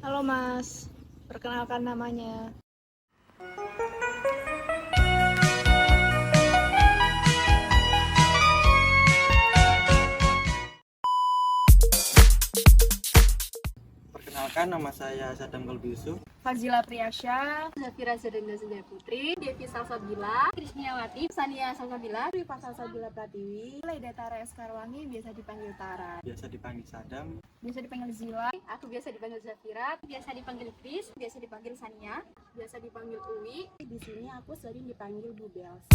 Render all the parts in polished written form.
Halo Mas, perkenalkan namanya. Perkenalkan, nama saya Sadam Kolbi Yusuf. Fazila Priyasya, Zafira Zerenda Sejaya Putri, Devi Salsabila, Krisniawati, Sania Salsabila, Rifa Salsabila Pratiwi, Laida Tara Eskarwangi, biasa dipanggil Tara, Biasa dipanggil Sadam. biasa dipanggil Zila, aku biasa dipanggil Zafira, biasa dipanggil Kris, biasa dipanggil Sania, biasa dipanggil Uwi. di sini aku sering dipanggil Bu Bels.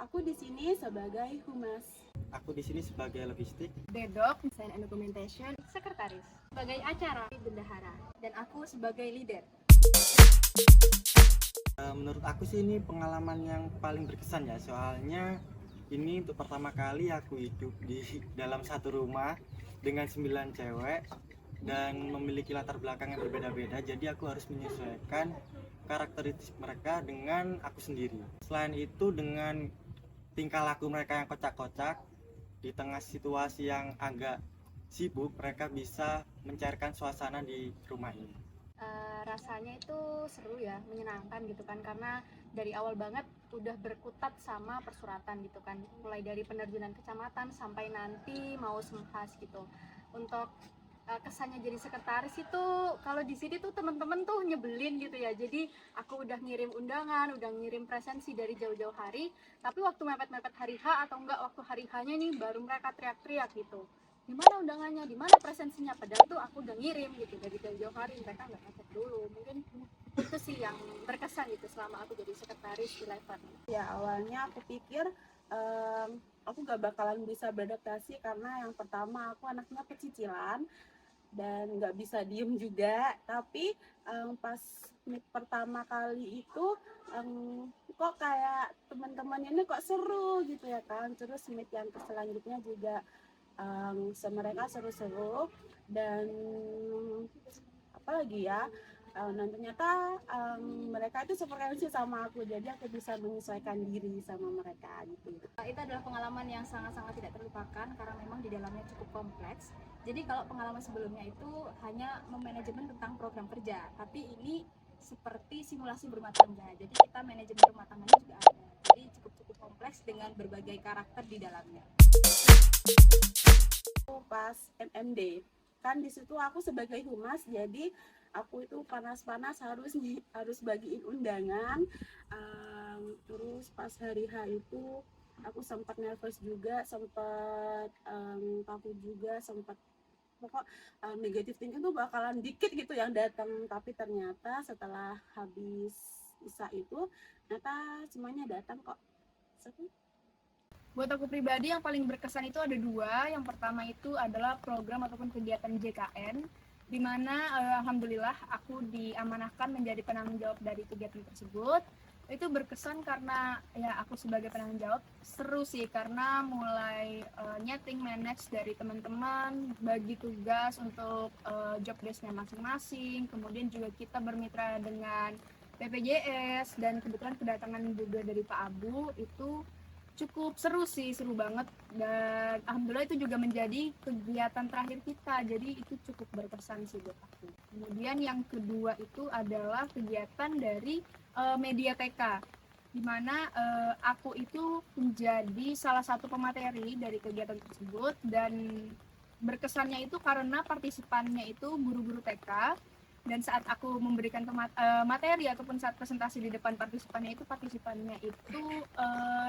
Aku di sini sebagai humas, Aku di sini sebagai logistik. Dedok, Design and Documentation, Sekretaris, sebagai acara, bendahara, dan aku sebagai leader. Menurut aku sih ini pengalaman yang paling berkesan ya, soalnya ini untuk pertama kali aku hidup di dalam satu rumah dengan 9 cewek dan memiliki latar belakang yang berbeda-beda, jadi aku harus menyesuaikan karakteristik mereka dengan aku sendiri. Selain itu, dengan tingkah laku mereka yang kocak-kocak di tengah situasi yang agak sibuk, mereka bisa mencairkan suasana di rumah ini. Rasanya itu seru ya, menyenangkan gitu kan, karena dari awal banget udah berkutat sama persuratan gitu kan, mulai dari penerjunan kecamatan sampai nanti mau sempas gitu. Untuk kesannya jadi sekretaris itu, kalau di sini tuh temen-temen tuh nyebelin gitu ya, jadi aku udah ngirim undangan, udah ngirim presensi dari jauh-jauh hari, tapi waktu mepet-mepet hari H atau enggak waktu hari H-nya nih, baru mereka teriak-teriak gitu, di mana undangannya, di mana presensinya, padahal tuh aku udah ngirim gitu dari jauh-jauh hari, mereka nggak ngecek dulu. Mungkin itu sih yang berkesan gitu selama aku jadi sekretaris di Lever. Ya awalnya aku pikir aku gak bakalan bisa beradaptasi karena yang pertama aku anaknya pecicilan dan gak bisa diem juga. Tapi pas meet pertama kali itu kok kayak teman-teman ini kok seru gitu ya kan. Terus meet yang selanjutnya juga mereka seru-seru dan apalagi ya. Dan ternyata mereka itu sefrekuensi sama aku, jadi aku bisa menyesuaikan diri sama mereka gitu. Itu adalah pengalaman yang sangat-sangat tidak terlupakan karena memang di dalamnya cukup kompleks. Jadi kalau pengalaman sebelumnya itu hanya memanajemen tentang program kerja, tapi ini seperti simulasi berumah tangga. Jadi kita manajemen rumah tangganya juga ada. Jadi cukup kompleks dengan berbagai karakter di dalamnya. Pas MMD kan di situ aku sebagai humas, jadi aku itu panas-panas harus bagiin undangan. Terus pas hari H itu aku sempat nervous juga, sempat takut juga, sempat pokok negatif thinking tuh bakalan dikit gitu yang datang, tapi ternyata setelah habis ISA itu ternyata semuanya datang kok. Buat aku pribadi yang paling berkesan itu ada dua. Yang pertama itu adalah program ataupun kegiatan JKN, di mana alhamdulillah aku diamanahkan menjadi penanggung jawab dari kegiatan tersebut. Itu berkesan karena ya aku sebagai penanggung jawab seru sih, karena mulai nyeting manage dari teman-teman, bagi tugas untuk job desk-nya masing-masing, kemudian juga kita bermitra dengan BPJS, dan kebetulan kedatangan juga dari Pak Abu. Itu cukup seru sih, seru banget, dan alhamdulillah itu juga menjadi kegiatan terakhir kita, jadi itu cukup berkesan sih buat aku. Kemudian yang kedua itu adalah kegiatan dari Mediateka, di mana aku itu menjadi salah satu pemateri dari kegiatan tersebut, dan berkesannya itu karena partisipannya itu guru-guru TK, dan saat aku memberikan materi ataupun saat presentasi di depan partisipannya itu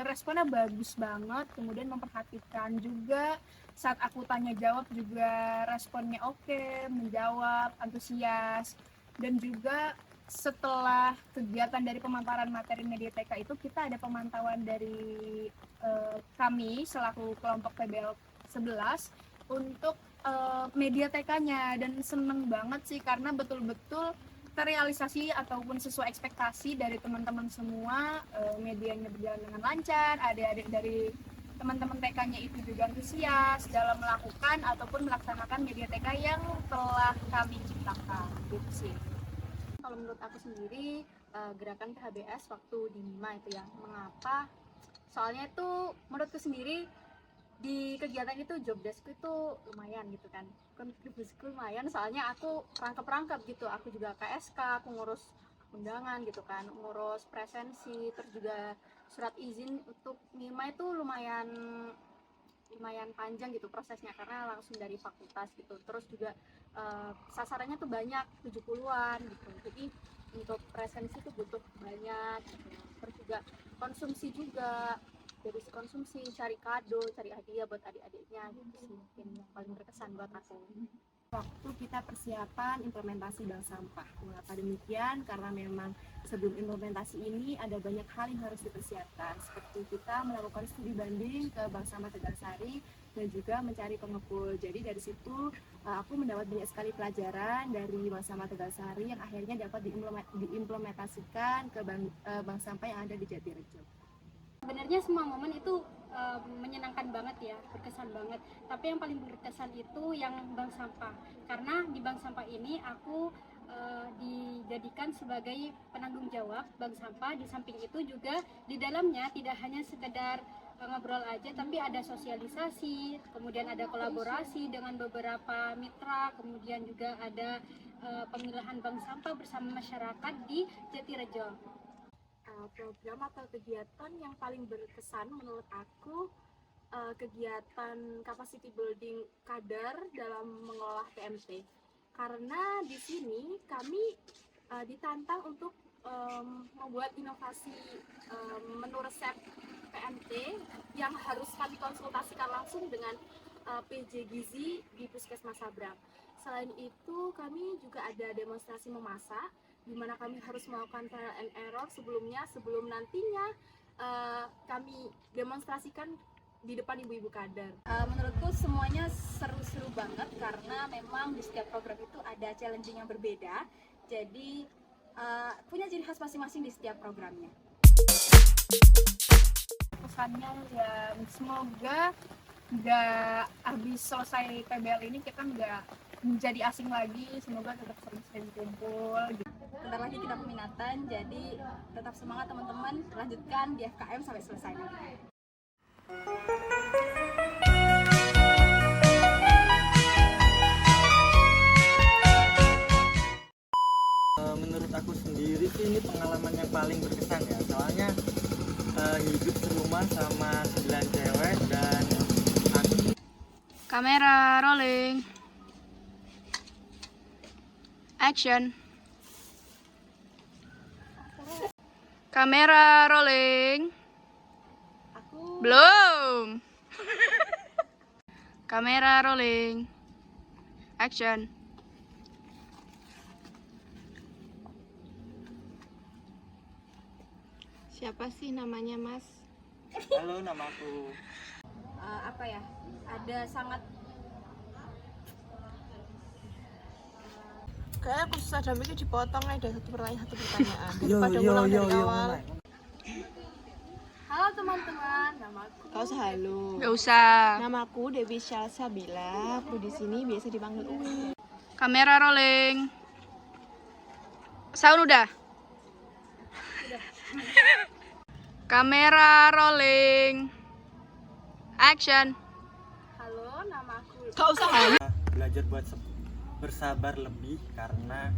responnya bagus banget, kemudian memperhatikan juga. Saat aku tanya jawab juga responnya oke, menjawab antusias. Dan juga setelah kegiatan dari pemaparan materi Mediateka itu, kita ada pemantauan dari kami selaku kelompok PBL 11 untuk Mediatekanya, dan seneng banget sih karena betul-betul terrealisasi ataupun sesuai ekspektasi dari teman-teman semua. Medianya berjalan dengan lancar, adik-adik dari teman-teman TK-nya itu juga antusias dalam melakukan ataupun melaksanakan Mediateka yang telah kami ciptakan gitu sih. Kalau menurut aku sendiri, gerakan PHBS waktu di MIMA itu ya, mengapa? Soalnya itu menurutku sendiri di kegiatan itu job deskku itu lumayan gitu kan, kontribusiku lumayan soalnya aku rangkap-rangkap gitu, aku juga KSK, aku ngurus undangan gitu kan, ngurus presensi, terus juga surat izin untuk NIMA itu lumayan panjang gitu prosesnya karena langsung dari fakultas gitu, terus juga sasarannya tuh banyak 70-an gitu, jadi untuk presensi tuh butuh banyak gitu. Terus juga konsumsi juga, dari si konsumsi, cari kado, cari hadiah buat adik-adiknya gitu sih mungkin yang paling berkesan buat aku. Waktu kita persiapan implementasi bank sampah. Mengapa demikian? Karena memang sebelum implementasi ini ada banyak hal yang harus dipersiapkan, seperti kita melakukan studi banding ke Bank Sampah Tegalsari dan juga mencari pengepul. Jadi dari situ aku mendapat banyak sekali pelajaran dari Bank Sampah Tegalsari yang akhirnya dapat diimplementasikan ke bank sampah yang ada di Jatirejo. Sebenarnya semua momen itu menyenangkan banget ya, berkesan banget. Tapi yang paling berkesan itu yang bank sampah, karena di bank sampah ini aku dijadikan sebagai penanggung jawab bank sampah. Di samping itu juga di dalamnya tidak hanya sekedar ngobrol aja, tapi ada sosialisasi, kemudian ada kolaborasi dengan beberapa mitra, kemudian juga ada pemilahan bank sampah bersama masyarakat di Jatirejo. Program atau kegiatan yang paling berkesan menurut aku kegiatan capacity building kader dalam mengelola PMT, karena di sini kami ditantang untuk membuat inovasi menu resep PMT yang harus kami konsultasikan langsung dengan PJ Gizi di Puskesmas Sabrang. Selain itu kami juga ada demonstrasi memasak, di mana kami harus melakukan trial and error sebelum nantinya kami demonstrasikan di depan ibu-ibu kader. Menurutku semuanya seru-seru banget karena memang di setiap program itu ada challenging yang berbeda, jadi punya ciri khas masing-masing di setiap programnya. Pesannya ya semoga nggak habis selesai PBL ini kita nggak menjadi asing lagi, semoga tetap sering-sering kumpul gitu. Bentar lagi kita peminatan, jadi tetap semangat teman-teman, lanjutkan di FKM sampai selesai. Menurut aku sendiri sih ini pengalaman yang paling berkesan ya, soalnya hidup serumah sama 9 cewek dan aku. Kamera rolling. Action. Kamera rolling. Belum. Kamera rolling. Action. Siapa sih namanya, Mas? Halo, namaku. Apa ya? Ada sangat Kayaknya khusus ada mikir dipotong aja satu pertanyaan. Yo Daripada yo ngulang yo dari yo. awal. halo teman-teman, namaku Kau halo. Gak usah. Namaku Dewi Syalsabila. Aku di sini biasa dipanggil Uwi. Kamera rolling. Sound udah. Kamera rolling. Action. halo, namaku Kau usah halo. Belajar buat bersabar lebih karena